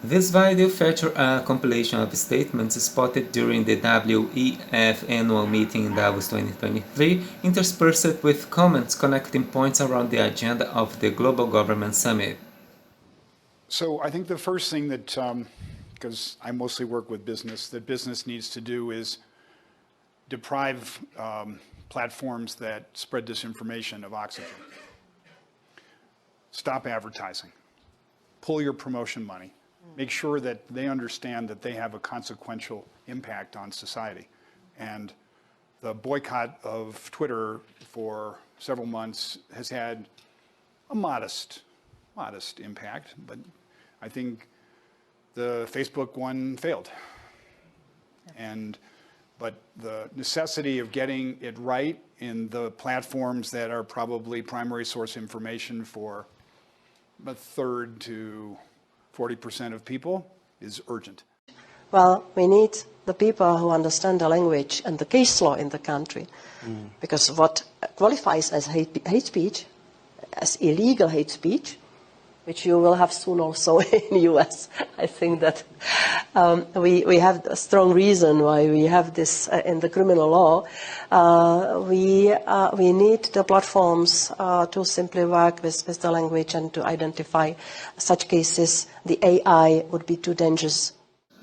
This video features a compilation of statements spotted during the WEF annual meeting in Davos 2023, interspersed with comments connecting points around the agenda of the Global Government Summit. So I think the first thing that, because I mostly work with business, that business needs to do is deprive platforms that spread disinformation of oxygen. Stop advertising. Pull your promotion money. Make sure that they understand that they have a consequential impact on society. And the boycott of Twitter for several months has had a modest impact, but I think the Facebook one failed. But the necessity of getting it right in the platforms that are probably primary source information for a third to 40% of people is urgent. Well, we need the people who understand the language and the case law in the country, because what qualifies as hate speech, as illegal hate speech, which you will have soon also in the US. I think that we have a strong reason why we have this in the criminal law. We need the platforms to simply work with the language and to identify such cases. The AI would be too dangerous.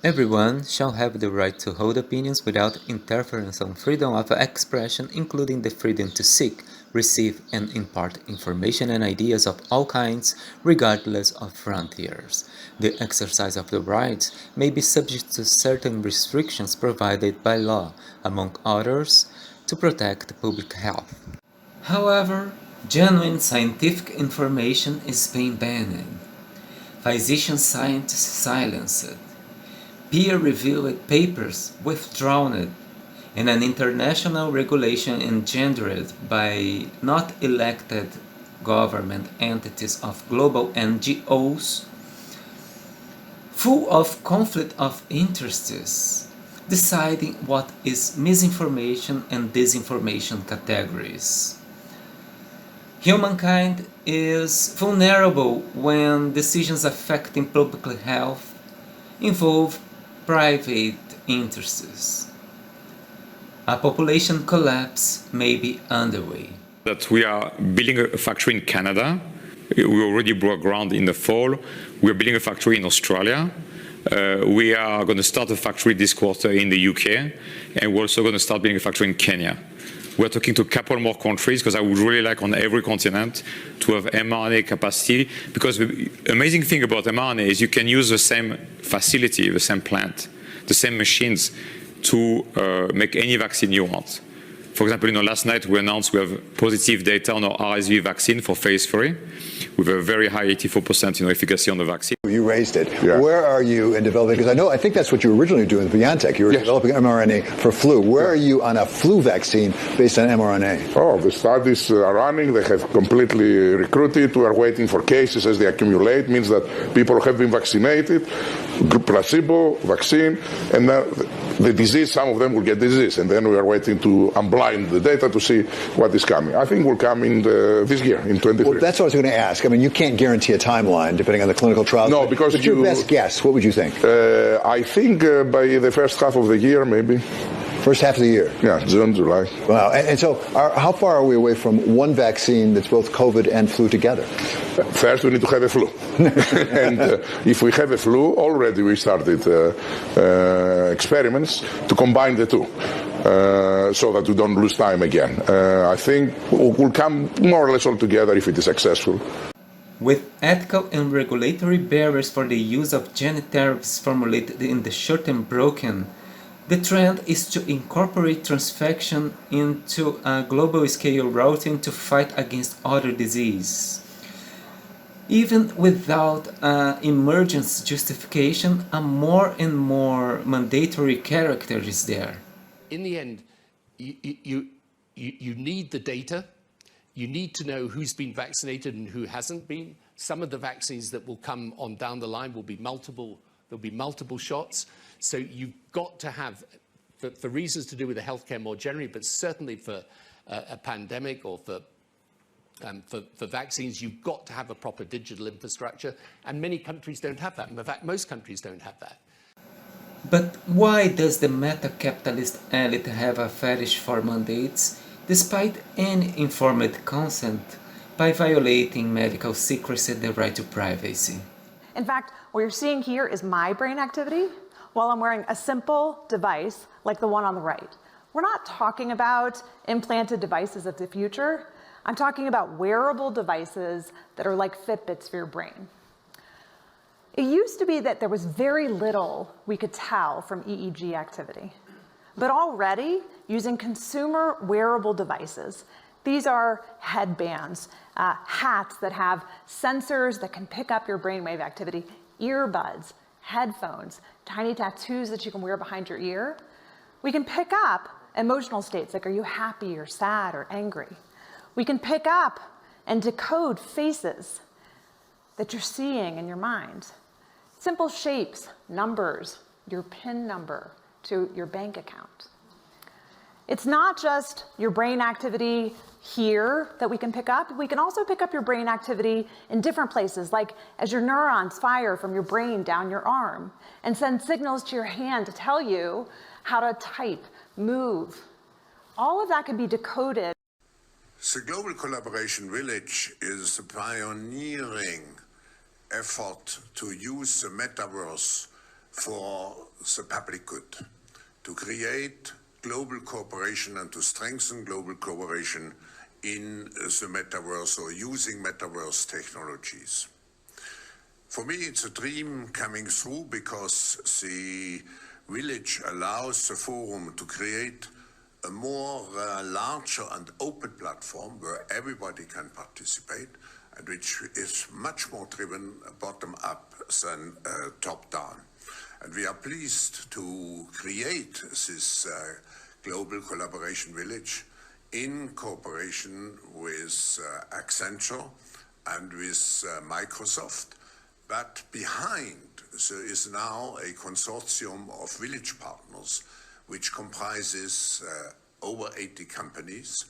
Everyone shall have the right to hold opinions without interference on freedom of expression, including the freedom to seek, receive and impart information and ideas of all kinds, regardless of frontiers. The exercise of the rights may be subject to certain restrictions provided by law, among others, to protect public health. However, genuine scientific information is being banned. Physician scientists silenced. Peer-reviewed papers withdrawn, and an international regulation engendered by not elected government entities of global NGOs, full of conflict of interests, deciding what is misinformation and disinformation categories. Humankind is vulnerable when decisions affecting public health involve private interests. A population collapse may be underway. That we are building a factory in Canada. We already broke ground in the fall. We're building a factory in Australia. We are going to start a factory this quarter in the UK, and we're also going to start building a factory in Kenya. We're talking to a couple more countries because I would really like on every continent to have mRNA capacity, because the amazing thing about mRNA is you can use the same facility, the same plant, the same machines to make any vaccine you want. For example, last night we announced we have positive data on our RSV vaccine for phase 3 with a very high 84% efficacy on the vaccine. You raised it. Yeah. Where are you in developing? Because I think that's what you were originally doing with BioNTech. You were developing mRNA for flu. Where are you on a flu vaccine based on mRNA? Oh, the studies are running. They have completely recruited. We are waiting for cases as they accumulate. Means that people have been vaccinated, placebo, vaccine, and the disease, some of them will get disease. And then we are waiting to unblind the data to see what is coming. I think will come in this year, in 2023. Well, that's what I was going to ask. I mean, you can't guarantee a timeline depending on the clinical trials. No, because but your best guess, what would you think? I think by the first half of the year, maybe. First half of the year? Yeah, June, July. Wow. And so how far are we away from one vaccine that's both COVID and flu together? First, we need to have a flu. And if we have a flu, already we started experiments to combine the two. So that we don't lose time again. I think we'll come more or less all together if it is successful. With ethical and regulatory barriers for the use of gene therapies formulated in the short term broken, the trend is to incorporate transfection into a global scale routine to fight against other diseases. Even without emergency justification, a more and more mandatory character is there. In the end, you need the data. You need to know who's been vaccinated and who hasn't been. Some of the vaccines that will come on down the line will be multiple. There'll be multiple shots. So you've got to have, for reasons to do with the healthcare more generally, but certainly for a pandemic or for For vaccines, you've got to have a proper digital infrastructure, and many countries don't have that. In fact, most countries don't have that. But why does the meta-capitalist elite have a fetish for mandates, despite any informed consent, by violating medical secrecy and the right to privacy? In fact, what you're seeing here is my brain activity while I'm wearing a simple device like the one on the right. We're not talking about implanted devices of the future. I'm talking about wearable devices that are like Fitbits for your brain. It used to be that there was very little we could tell from EEG activity. But already, using consumer wearable devices, these are headbands, hats that have sensors that can pick up your brainwave activity, earbuds, headphones, tiny tattoos that you can wear behind your ear. We can pick up emotional states like, are you happy or sad or angry? We can pick up and decode faces that you're seeing in your mind. Simple shapes, numbers, your PIN number to your bank account. It's not just your brain activity here that we can pick up. We can also pick up your brain activity in different places, like as your neurons fire from your brain down your arm and send signals to your hand to tell you how to type, move. All of that can be decoded. The Global Collaboration Village is a pioneering effort to use the metaverse for the public good, to create global cooperation and to strengthen global cooperation in the metaverse or using metaverse technologies. For me, it's a dream coming through because the village allows the forum to create a more larger and open platform where everybody can participate and which is much more driven bottom up than top down. And we are pleased to create this global collaboration village in cooperation with Accenture and with Microsoft. But behind there is now a consortium of village partners which comprises over 80 companies,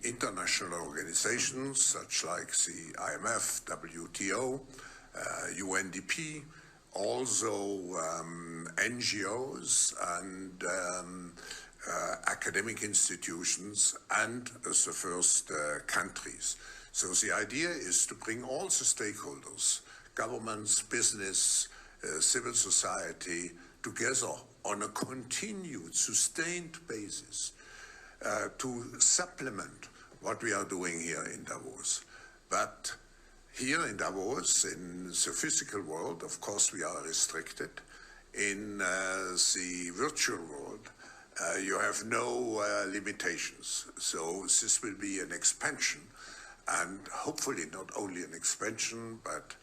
international organizations such like the IMF, WTO, UNDP, also NGOs and academic institutions and the first countries. So the idea is to bring all the stakeholders, governments, business, civil society, together on a continued, sustained basis to supplement what we are doing here in Davos. But here in Davos, in the physical world, of course, we are restricted. In the virtual world, you have no limitations. So this will be an expansion, and hopefully not only an expansion, but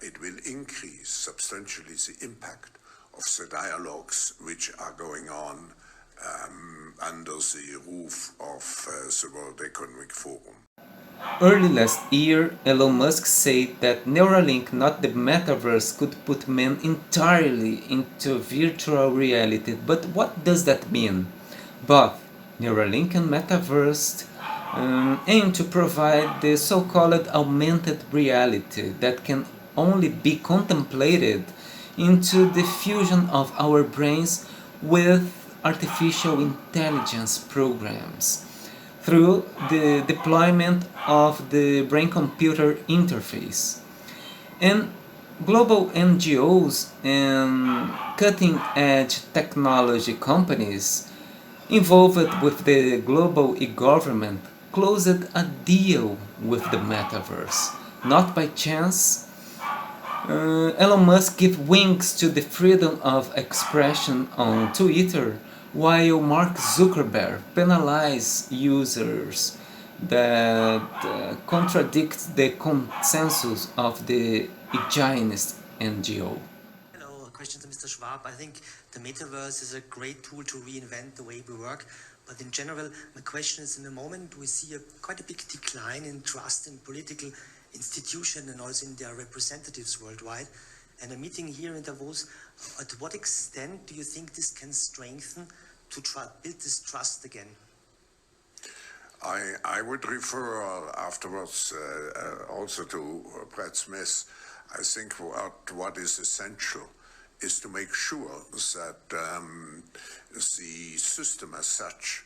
it will increase substantially the impact of the dialogues which are going on under the roof of the World Economic Forum. Early last year, Elon Musk said that Neuralink, not the metaverse, could put men entirely into virtual reality. But what does that mean? Both Neuralink and metaverse aim to provide the so-called augmented reality that can only be contemplated into the fusion of our brains with artificial intelligence programs through the deployment of the brain-computer interface. And global NGOs and cutting-edge technology companies involved with the global e-government closed a deal with the metaverse. Not by chance, Elon Musk gives wings to the freedom of expression on Twitter, while Mark Zuckerberg penalizes users that contradict the consensus of the hygienist NGO. Hello, a question to Mr. Schwab. I think the metaverse is a great tool to reinvent the way we work. But in general, my question is, in the moment we see quite a big decline in trust in political institutions and also in their representatives worldwide. And a meeting here in Davos, to what extent do you think this can strengthen to build this trust again? I would refer afterwards also to Brad Smith. I think what is essential is to make sure that the system as such,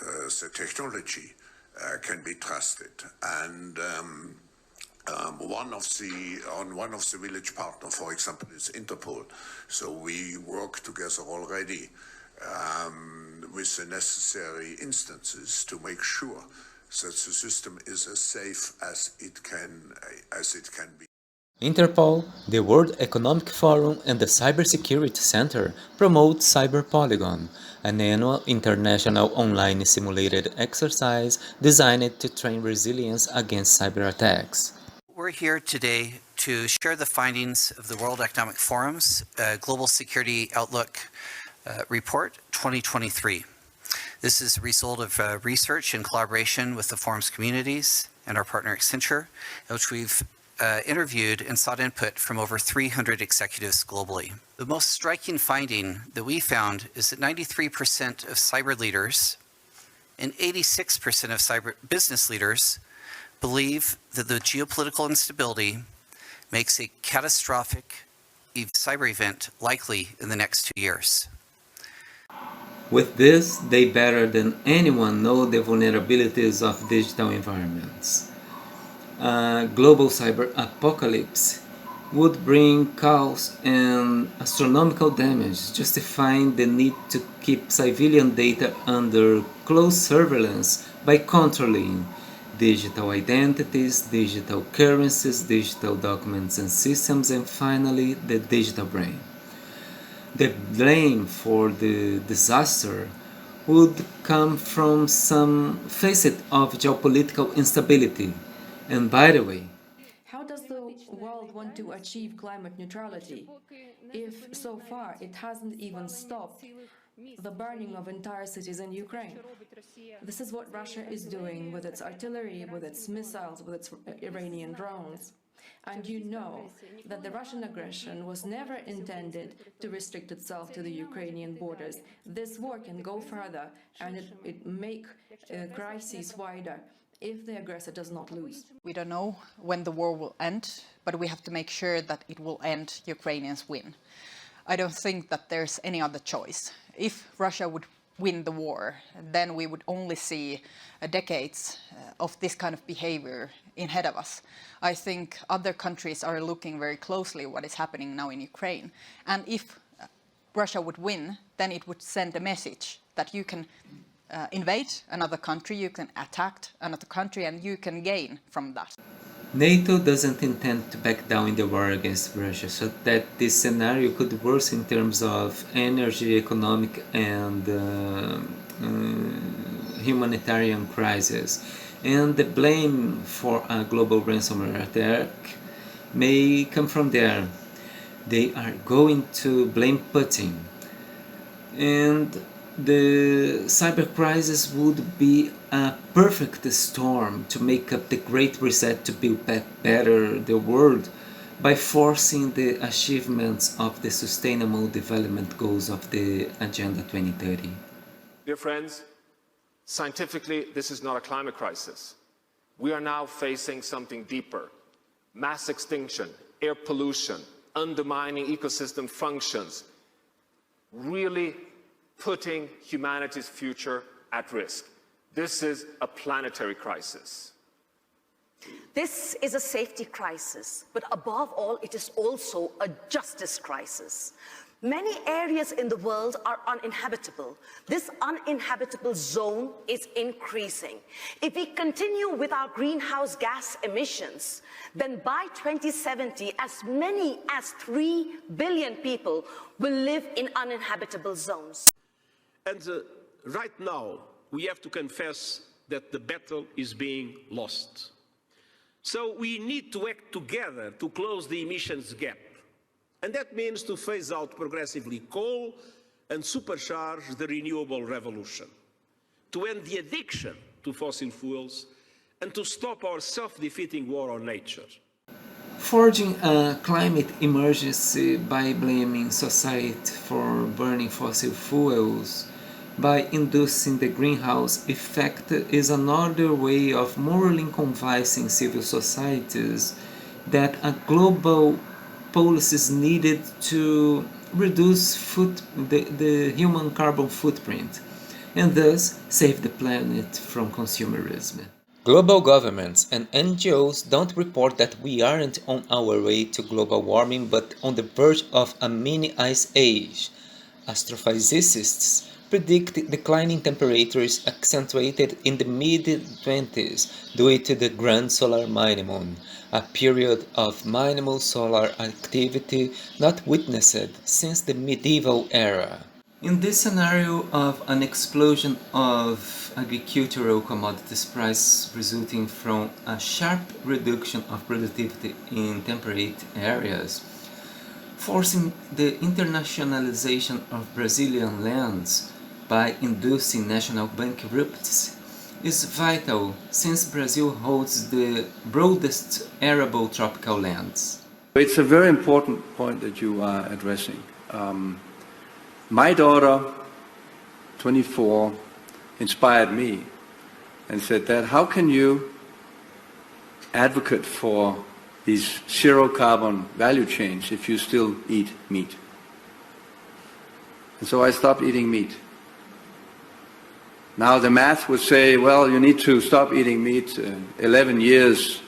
the technology, can be trusted. And one of the village partners, for example, is Interpol. So we work together already with the necessary instances to make sure that the system is as safe as it can be. Interpol, the World Economic Forum, and the Cybersecurity Center promote Cyber Polygon, an annual international online simulated exercise designed to train resilience against cyber attacks. We're here today to share the findings of the World Economic Forum's Global Security Outlook Report 2023. This is a result of research in collaboration with the forum's communities and our partner Accenture, in which we've interviewed and sought input from over 300 executives globally. The most striking finding that we found is that 93% of cyber leaders and 86% of cyber business leaders believe that the geopolitical instability makes a catastrophic cyber event likely in the next 2 years. With this, they better than anyone know the vulnerabilities of digital environments. A global cyber apocalypse would bring chaos and astronomical damage, justifying the need to keep civilian data under close surveillance by controlling digital identities, digital currencies, digital documents and systems, and finally the digital brain. The blame for the disaster would come from some facet of geopolitical instability. And by the way, how does the world want to achieve climate neutrality if so far it hasn't even stopped the burning of entire cities in Ukraine? This is what Russia is doing with its artillery, with its missiles, with its Iranian drones. And you know that the Russian aggression was never intended to restrict itself to the Ukrainian borders. This war can go further and it make crises wider if the aggressor does not lose. We don't know when the war will end, but we have to make sure that it will end, Ukrainians win. I don't think that there's any other choice. If Russia would win the war, then we would only see decades of this kind of behavior ahead of us. I think other countries are looking very closely what is happening now in Ukraine. And if Russia would win, then it would send a message that you can invade another country, you can attack another country, and you can gain from that. NATO doesn't intend to back down in the war against Russia, so that this scenario could worsen in terms of energy, economic, and humanitarian crisis. And the blame for a global ransomware attack may come from there. They are going to blame Putin. And the cyber crisis would be a perfect storm to make up the Great Reset to build back better the world by forcing the achievements of the Sustainable Development Goals of the Agenda 2030. Dear friends, scientifically, this is not a climate crisis. We are now facing something deeper. Mass extinction, air pollution, undermining ecosystem functions, really putting humanity's future at risk. This is a planetary crisis. This is a safety crisis, but above all, it is also a justice crisis. Many areas in the world are uninhabitable. This uninhabitable zone is increasing. If we continue with our greenhouse gas emissions, then by 2070, as many as 3 billion people will live in uninhabitable zones. And right now, we have to confess that the battle is being lost. So we need to act together to close the emissions gap. And that means to phase out progressively coal and supercharge the renewable revolution, to end the addiction to fossil fuels, and to stop our self-defeating war on nature. Forging a climate emergency by blaming society for burning fossil fuels by inducing the greenhouse effect is another way of morally convincing civil societies that a global policy is needed to reduce the human carbon footprint and thus save the planet from consumerism. Global governments and NGOs don't report that we aren't on our way to global warming but on the verge of a mini ice age. Astrophysicists predict declining temperatures accentuated in the mid-20s due to the grand solar minimum, a period of minimal solar activity not witnessed since the medieval era. In this scenario of an explosion of agricultural commodities prices resulting from a sharp reduction of productivity in temperate areas, forcing the internationalization of Brazilian lands by inducing national bankruptcies is vital since Brazil holds the broadest arable tropical lands. It's a very important point that you are addressing. My daughter, 24, inspired me and said, "Dad, how can you advocate for these zero carbon value chains if you still eat meat?" And so I stopped eating meat. Now the math would say, well, you need to stop eating meat 11 years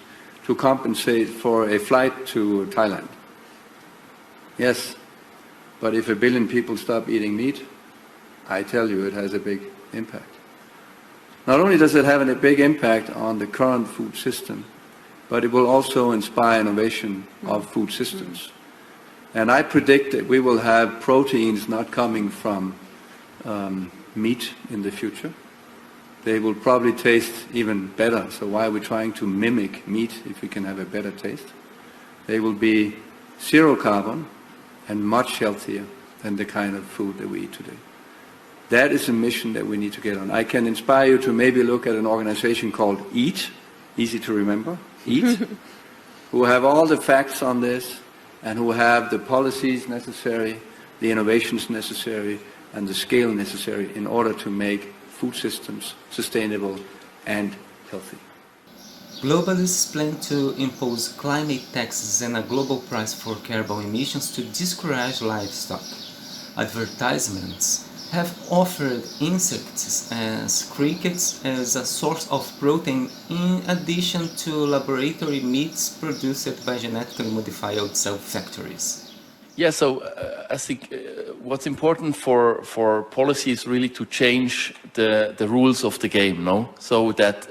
to compensate for a flight to Thailand. Yes, but if 1 billion people stop eating meat, I tell you it has a big impact. Not only does it have a big impact on the current food system, but it will also inspire innovation of food systems. And I predict that we will have proteins not coming from meat in the future. They will probably taste even better, so why are we trying to mimic meat if we can have a better taste? They will be zero carbon and much healthier than the kind of food that we eat today. That is a mission that we need to get on. I can inspire you to maybe look at an organization called EAT, easy to remember, EAT, who have all the facts on this and who have the policies necessary, the innovations necessary, and the scale necessary in order to make food systems sustainable and healthy. Globalists plan to impose climate taxes and a global price for carbon emissions to discourage livestock. Advertisements have offered insects as crickets as a source of protein in addition to laboratory meats produced by genetically modified cell factories. Yeah, so I think what's important for policy is really to change the rules of the game, no? So that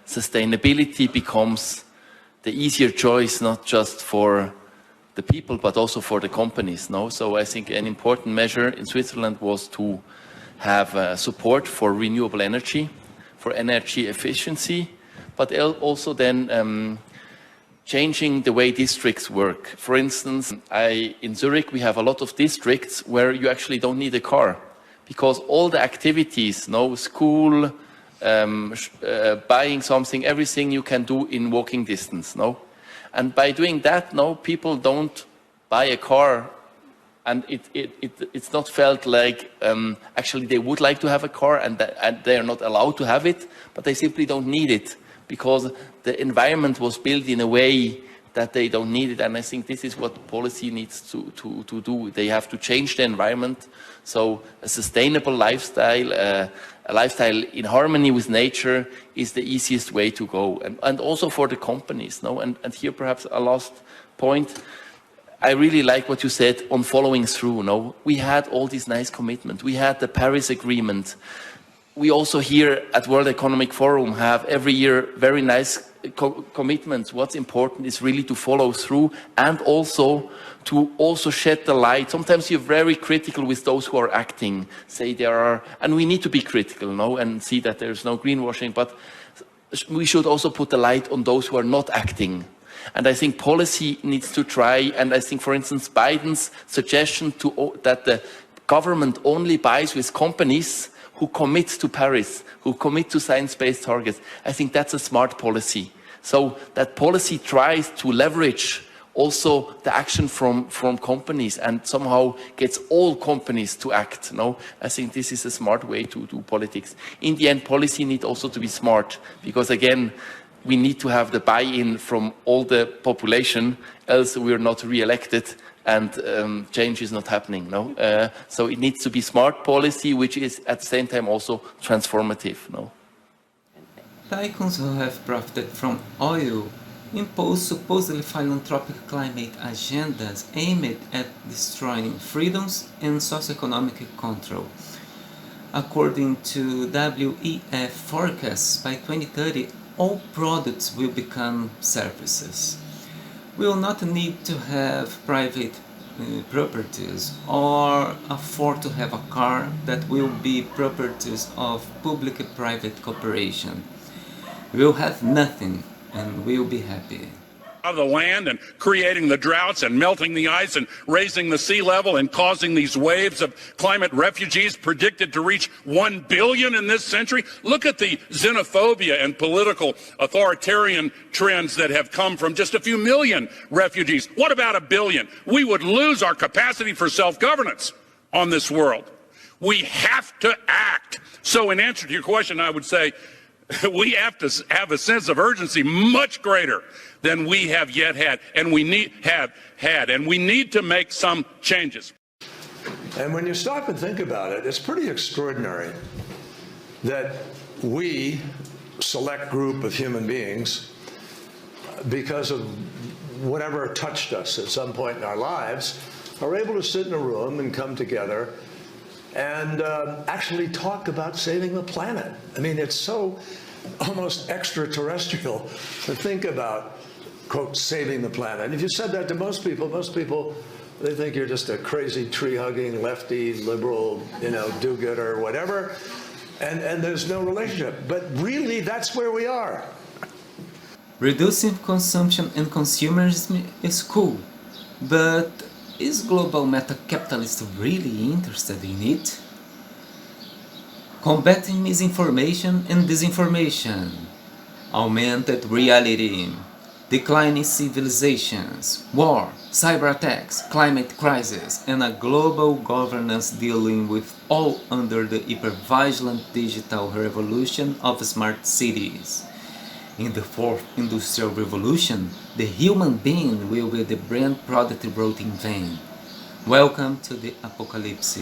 sustainability becomes the easier choice, not just for the people, but also for the companies, no? So I think an important measure in Switzerland was to have support for renewable energy, for energy efficiency, but also then changing the way districts work. For instance, in Zurich we have a lot of districts where you actually don't need a car because all the activities, school, buying something, everything you can do in walking distance, And by doing that, people don't buy a car, and it's not felt like actually they would like to have a car and they are not allowed to have it, but they simply don't need it because the environment was built in a way that they don't need it. And I think this is what policy needs to do. They have to change the environment. So a sustainable lifestyle, a lifestyle in harmony with nature is the easiest way to go. And also for the companies. And here perhaps a last point. I really like what you said on following through. We had all these nice commitments. We had the Paris Agreement. We also here at World Economic Forum have every year very nice commitments. What's important is really to follow through and also to shed the light. Sometimes you're very critical with those who are acting, say there are, and we need to be critical, and see that there's no greenwashing, but we should also put the light on those who are not acting. And I think policy needs to try, and I think, for instance, Biden's suggestion that the government only buys with companies who commit to Paris, who commit to science-based targets, I think that's a smart policy. So that policy tries to leverage also the action from companies and somehow gets all companies to act. No, I think this is a smart way to do politics. In the end, policy needs also to be smart, because again, we need to have the buy-in from all the population, else we are not re-elected and change is not happening. No, so it needs to be smart policy, which is at the same time also transformative. No. Tycoons who have profited from oil impose supposedly philanthropic climate agendas aimed at destroying freedoms and socioeconomic control. According to WEF forecasts, by 2030, all products will become services. We will not need to have private properties or afford to have a car that will be properties of public-private cooperation. We will have nothing and we will be happy. Of the land and creating the droughts and melting the ice and raising the sea level and causing these waves of climate refugees predicted to reach 1 billion in this century. Look at the xenophobia and political authoritarian trends that have come from just a few million refugees. What about 1 billion? We would lose our capacity for self-governance on this world. We have to act. So in answer to your question, I would say we have to have a sense of urgency much greater than we have yet had, and we need to make some changes. And when you stop and think about it, it's pretty extraordinary that we, select group of human beings, because of whatever touched us at some point in our lives, are able to sit in a room and come together and actually talk about saving the planet. I mean, it's so almost extraterrestrial to think about, quote, saving the planet. And if you said that to most people, they think you're just a crazy tree-hugging, lefty, liberal, do-gooder, whatever, and there's no relationship. But really, that's where we are. Reducing consumption and consumerism is cool, but is global meta-capitalists really interested in it? Combating misinformation and disinformation, augmented reality, declining civilizations, war, cyber attacks, climate crisis, and a global governance dealing with all under the hyper-vigilant digital revolution of smart cities. In the fourth industrial revolution, the human being will be the brand product wrote in vain. Welcome to the apocalypse.